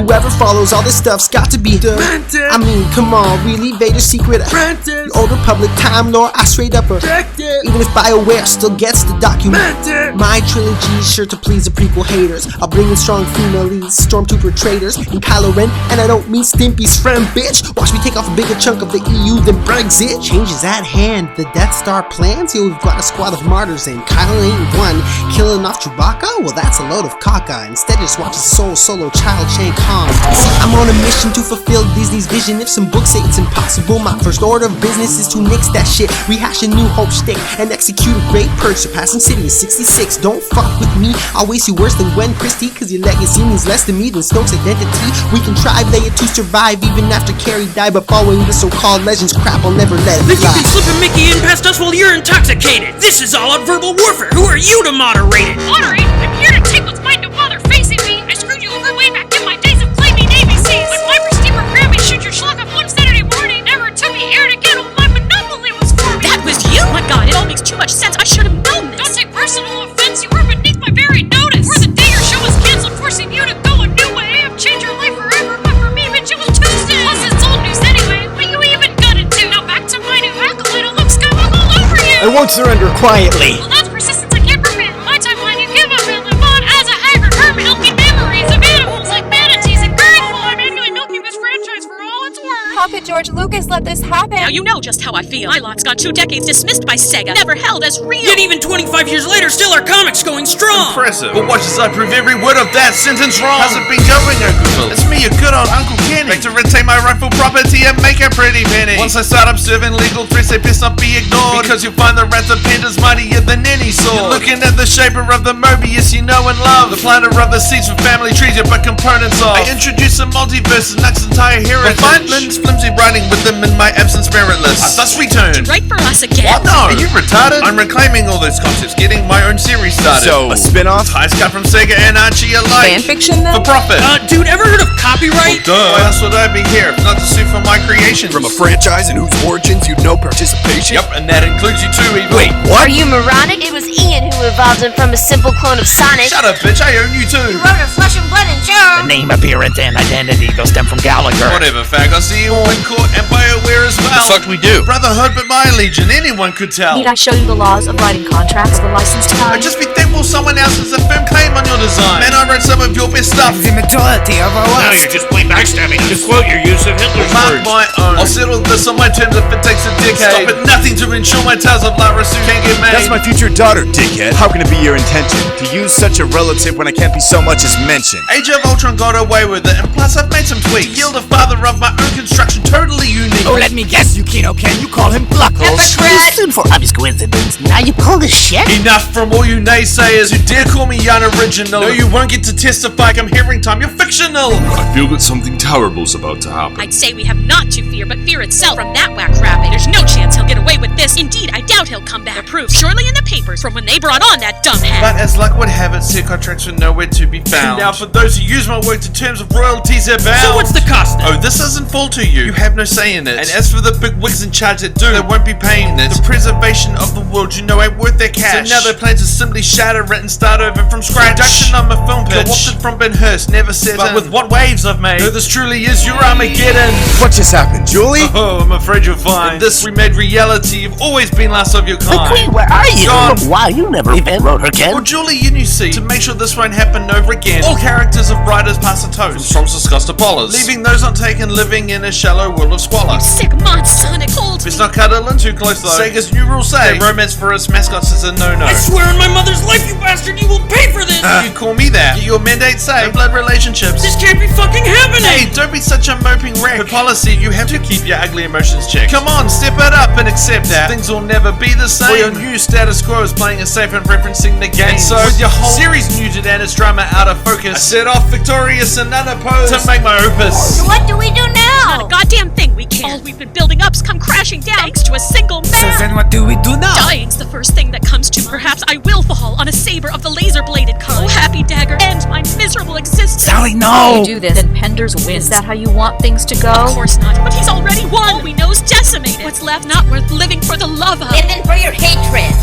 whoever follows all this stuff's got to be I mean, come on, really, Vader's secret the Old Republic time lore, I straight up even if BioWare still gets the document. My trilogy's sure to please the prequel haters. I'll bring in strong female leads, stormtrooper traitors, and Kylo Ren, and I don't mean Stimpy's friend, bitch. Watch me take off a bigger chunk of the EU than Brexit. Changes at hand, the Death Star plans? Yo, we've got a squad of martyrs and Kylo ain't one. Killing off Chewbacca? Well, that's a load of caca. Instead, just watch a solo child Shang Kong. See, I'm on a mission to fulfill Disney's vision. If some books say it's impossible, my first order of business is to nix that shit, rehash a new hope shtick, and execute a great purge, surpassing City 66. Don't fuck with me, I'll waste you worse than Gwen Christie, cause your legacy means less to me than Snoke's identity. We can try Leia to survive even after Carrie died, but following the so-called legends crap, I'll never let it Then fly. you can slip a Mickey in past us while you're intoxicated. This is all out verbal warfare. Who are you to moderate it? Moderate? I'm here to take what's mine to bother facing me. I screwed you over way back in my days of claiming ABCs. When my steamer grabbed me, shoot your schlock up one Saturday morning. Never took me here to get all my monopoly was for me. That was you? My god, it all makes too much sense. I should have known this. Don't take personal offense, you were beneath my very notice. For the day your show was canceled, forcing you to go a new way. I have changed your life forever, but for me, bitch, it was Tuesday. Plus, it's old news anyway. What you even gonna do? Now back to my new accolade, I'll look Skywalker all over you. I won't surrender quietly. Well, that's persistence I can't permit. My timeline, you give up and live on as a haggard hermit. Milking memories of animals like manatees and girls. Well, I'm annually milking this franchise for all it's worth. How could George Lucas let this happen? Now you know just how I feel. My lot's got 2 decades dismissed by Sega, never held as real. Yet even 25 years later, still our comics going strong. Impressive. But watch as I prove every word of that sentence wrong. How's it been going, Uncle? It's me, your good old Uncle Kenny. Back to retain my rightful property and make a pretty penny. Once I start up serving legal threats, they best not be ignored. Because you'll find the wrath of Panda's mightier than any sword. You're looking at the shaper of the Mobius you know and love. The planter of the seeds for family trees, you're but components of. I introduce a multiverse and Nuck's entire heritage. But find Lynn's flimsy writing with them in my absence meritless. I thus return. To write for us again. What? No! Are you retarded? I'm reclaiming all those concepts, getting my own series started. So, a spin-off? Ties cut from Sega and Archie alike. Fanfiction, then? For profit. Dude, ever heard of copyright? Duh. Why else would I be here if not to sue for my creations? From a franchise in whose origins you'd no participation? Yep, and that includes you too, Evil. Wait, what? Are you moronic? It was Ian who evolved him from a simple clone of Sonic. Shut up, bitch, I own you too. You wrote a Flesh and Blood and Germ. The name, appearance, and identity, they'll stem from Gallagher. Whatever, fag, I'll see you all in court and BioWare as well. The fuck we do? Brotherhood but my legion, anyone could tell. Need I show you the laws of writing contracts of a licensed time? I'd just be thankful someone else has a firm claim on your design. Man, I read some of your best stuff. The majority of our Now you're just plain backstabbing. To quote your use of Hitler's Mark words. my own. I'll settle this on my terms if it takes a decade. Stop at nothing to ensure my tales of La Rasu can't get made. That's my future daughter, dickhead. How can it be your intention to use such a relative when I can't be so much as mentioned? Age of Ultron got away with it, and plus I've made some tweaks. To yield a father of my own construction, totally unique. Oh, let me guess, Yukino Ken. You call him Gluckles. Soon for obvious coincidence. Now you call this shit? Enough from all you naysayers who dare call me unoriginal. No, you won't get to testify. Come hearing time, you're fictional. I feel that something terrible's about to happen. I'd say we have not to fear, but fear itself from that whack rabbit. There's no chance he'll get away with this. Indeed, I doubt he'll come back. The proof surely in the papers from when they brought on that dumb hat. But as luck would have it, said contracts were nowhere to be found. Now for those who use my work to terms of royalties they're bound. So what's the cost then? Oh, this doesn't fall to you. You have no say in it. And as for the big wigs in charge that do, they won't be paying this. The preservation of the world, you know, ain't worth their cash. So now they plan to simply shatter it and start over from scratch. Production on my film pitch. Wafted from Ben Hurst, never set but in. With what waves I've made. No, this truly is your Armageddon. What just happened, Julie? Oh, I'm afraid you'll find this remade reality. You've always been last of your kind. But Queen, where are you? Gone. Wow, you never even wrote her, Ken. Well, Julie, you see, to make sure this won't happen over again, all characters of writers pass a toast. From Discuss to Pollers. Leaving those not taken living in a shallow world of squalor. You sick mod, Sonic, hold Let's not cuddle in too close though. Sega's new rules say romance for its mascots is a no-no. I swear on my mother's life, you bastard, you will pay for this! You call me that. Your mandate say no blood relationships. This can't be fucking happening! Hey, don't be such a moping wreck. For policy, you have to keep your ugly emotions checked. Come on, step it up and accept that things will never be the same. For your new status quo is playing it safe and referencing the game. And so, with your whole series muted and its drama out of focus, I set off victorious and unopposed to make my opus. So what do we do now? Not a goddamn thing we can. All we've been building up's come crashing down thanks to a single man. So then what do we do now? Dying's the first thing that comes to mind. Perhaps I will fall on a saber of the laser-bladed kind. Oh, happy dagger, end my miserable existence. Sally, no! You do this, then Penders wins. Is that how you want things to go? Of course not, but he's already won. All we know is decimated. What's left not worth living for the love of. Living for your hatred.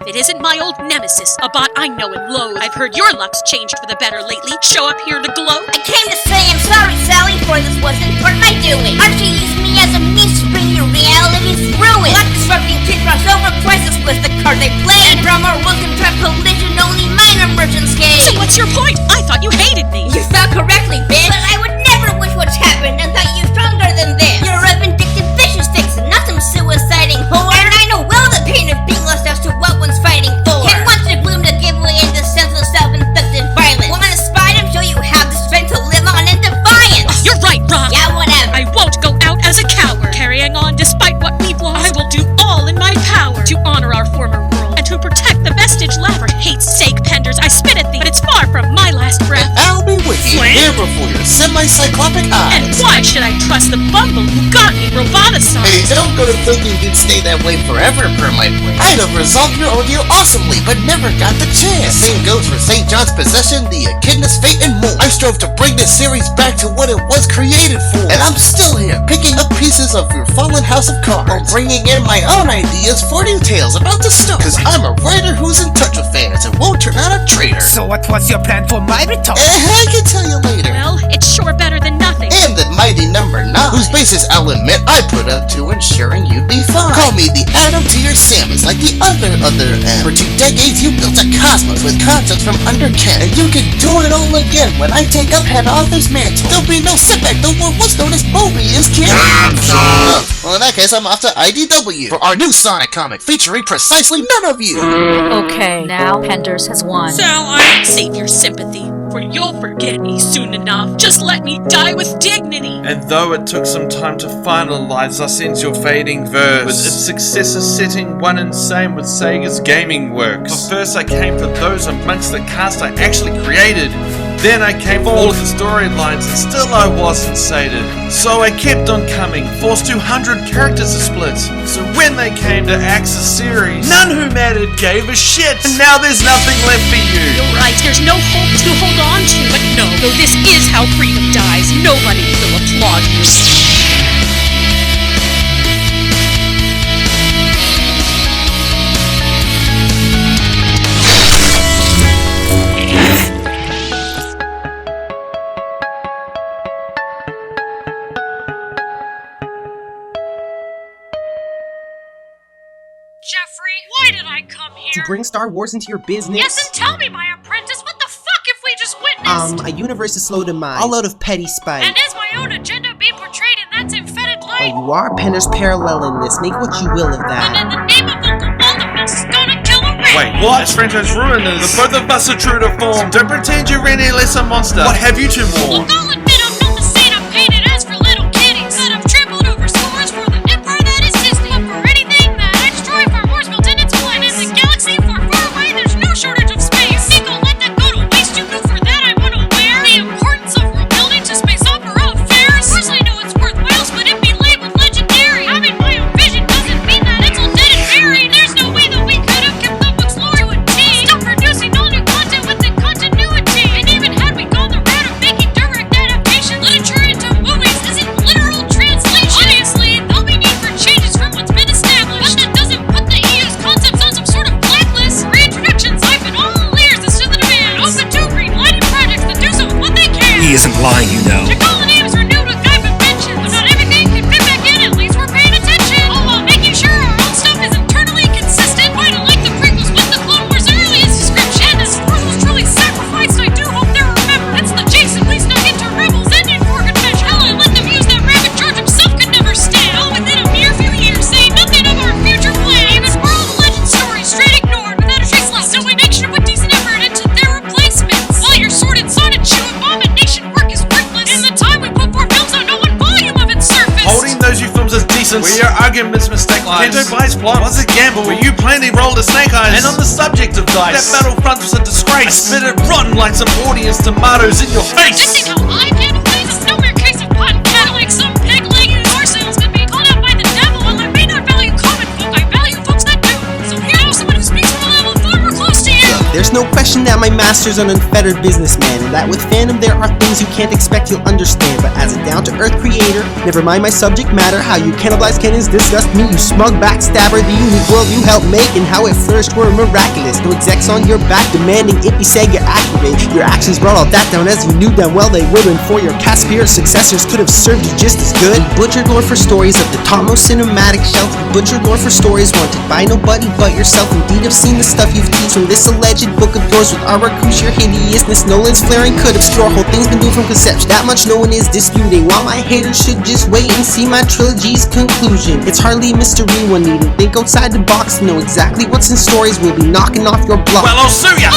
If it isn't my old nemesis, a bot I know and loathe. I've heard your luck's changed for the better lately. Show up here to gloat. I came to say I'm sorry, Sally, for this wasn't part my doing. Archie used me as a means to bring your reality's ruin. Luck disrupting kid cross over priceless with the card they played. And drama was in trap collision, only minor merchants gave. So what's your point? I thought you hated me. You thought correctly, bitch. But I would never wish what's happened and thought you stronger than this. You're a vindictive, vicious fix, not some suiciding whore. And I know well the pain of being lost as to what one's fighting for. Can't want to bloom to give way into senseless self-inflicted violence. Woman aspire to show you have the strength to live on in defiance. Oh, you're right, Rob. Yeah, whatever. I won't go out as a coward. Carrying on despite what we've lost. I will do all in my power to honor our former world and to protect the vestige left. For hate's sake, Penders, I spit at thee, but it's far from my last breath. I'll be with you here before your semi-cyclopic eyes. And why should I trust the bumble who got me roboticized? Hey, don't go to thinking you'd stay that way forever, per my friend. I'd have resolved your ordeal awesomely, but never got the chance. The same goes for St. John's Possession, the Echidna's Fate, and more. I strove to bring this series back to what it was created for. And I'm still here, picking up pieces of your fallen house of cards, while bringing in my own ideas for new tales about to start. Cause I'm a writer who's in touch with fans and won't turn out a traitor. So what was your plan for my return? I can tell you later. Well, it's sure better than nothing. And the mighty number 9, whose basis I'll admit I put up to ensuring you'd be fine. Call me the Adam to your Samus, like the other M. For 2 decades you built a cosmos with concepts from under Ken, and you can do it all again when I take up head author's mantle. There'll be no setback, the world was known as Moby kid? Well, in that case, I'm off to IDW for our new Sonic comic featuring precisely none of you. Okay, now Penders has won. Sal, I save your sympathy, for you'll forget me soon enough. Just let me die with dignity. And though it took some time to finalize us into your fading verse, with its successor sitting one and same with Sega's gaming works. For first I came for those amongst the cast I actually created. Then I came for all of the storylines, and still I wasn't sated. So I kept on coming, forced 200 characters to split. So when they came to Axis series, none who mattered gave a shit. And now there's nothing left for you. You're right, there's no hope to hold on to. But no, though this is how freedom dies, nobody will applaud you. Jeffrey, why did I come here? To bring Star Wars into your business? Yes, and tell me, my apprentice, what the fuck have we just witnessed? A universe is slow to mind, all out of petty spite. And is my own agenda being portrayed in that emphatic light? Oh, you are Penner's parallel in this. Make what you will of that. And in the name of Uncle Voldemort is gonna kill a ring! Wait, what? This franchise ruined us. The both of us are true to form. Don't pretend you're any less a monster. What have you to mourn? Look, I'll admit I'm not the saint I'm painted as for little kiddies. That I've trampled over scores for the empire that is Disney. But for anything that I destroy for wars built in its place. And in the galaxy far, far away, there's no shortage of space. Think I'll let that go to waste? You go for that, I'm unaware. The importance of rebuilding to space opera affairs. Of course I know it's worthwhile, but it be labeled legendary. Having my own vision doesn't mean that it's all dead and buried. There's no way that we could have kept the book's lore to a T. Still producing all new content within continuity. And even had we gone the route of making direct adaptation, literature into movies isn't literal translation. Obviously, there'll be need for changes from what's been established. But that doesn't put the EU's concepts on some sort of blacklist. Reintroductions, I've been all ears as to the demand. Open to green-lighted projects that do so with what they can. He isn't lying, you know. Nicole and Ames renewed with Guy conventions. But not everything can fit back in, at least we're paying attention. All while making sure our own stuff is internally consistent. Quite unlike the prequels with the Clone Wars earliest description. And as Force was truly sacrificed, I do hope they're remembered. It's the Jacen we snuck into Rebels and in for convention. Hell, I let them use that rabbit George himself could never stand. All within a mere few years, saying nothing of our future plan. Even for all the legend stories, straight ignored without a trace left. So we make sure to put decent effort into their replacements. While your sordid sonnet shoe abomination work is worthless. In the time we put more films out, no one volume of its surface. Holding those you films as decent, where your arguments mistake lines. Canto Bites plot was a gamble, where you plainly rolled a snake eyes. And on the subject of dice, that battlefront was a disgrace. I spit it rotten like some audience tomatoes in your face. Dissing how I handle things is no mere case of pot and cattle. Like some peg-legged car sales could be called out by the devil. While I may not value common folk, I value folks that do. So here I know someone who speaks from a level far more close to you. There's no question that my master's an unfettered businessman, and that with fandom there are things you can't expect you'll understand. But as a down-to-earth creator, never mind my subject matter, how you cannibalize canons disgust me, you smug backstabber. The unique world you helped make and how it flourished were miraculous. No execs on your back demanding it be Sega accurate. Your actions brought all that down as you knew damn well they would, and for your Caspier successors could have served you just as good. You butchered lore for stories of the topmost cinematic shelf. You butchered lore for stories wanted by nobody but yourself. Indeed, I've seen the stuff you've teased from this alleged book of yours with Arakush, your hideousness. Nolan's flaring could obscure whole thing's been doomed from conception. That much no one is disputing, while my haters should just wait and see my trilogy's conclusion. It's hardly a mystery one need to think outside the box to know exactly what's in stories. We'll be knocking off your block. Well, I'll sue ya!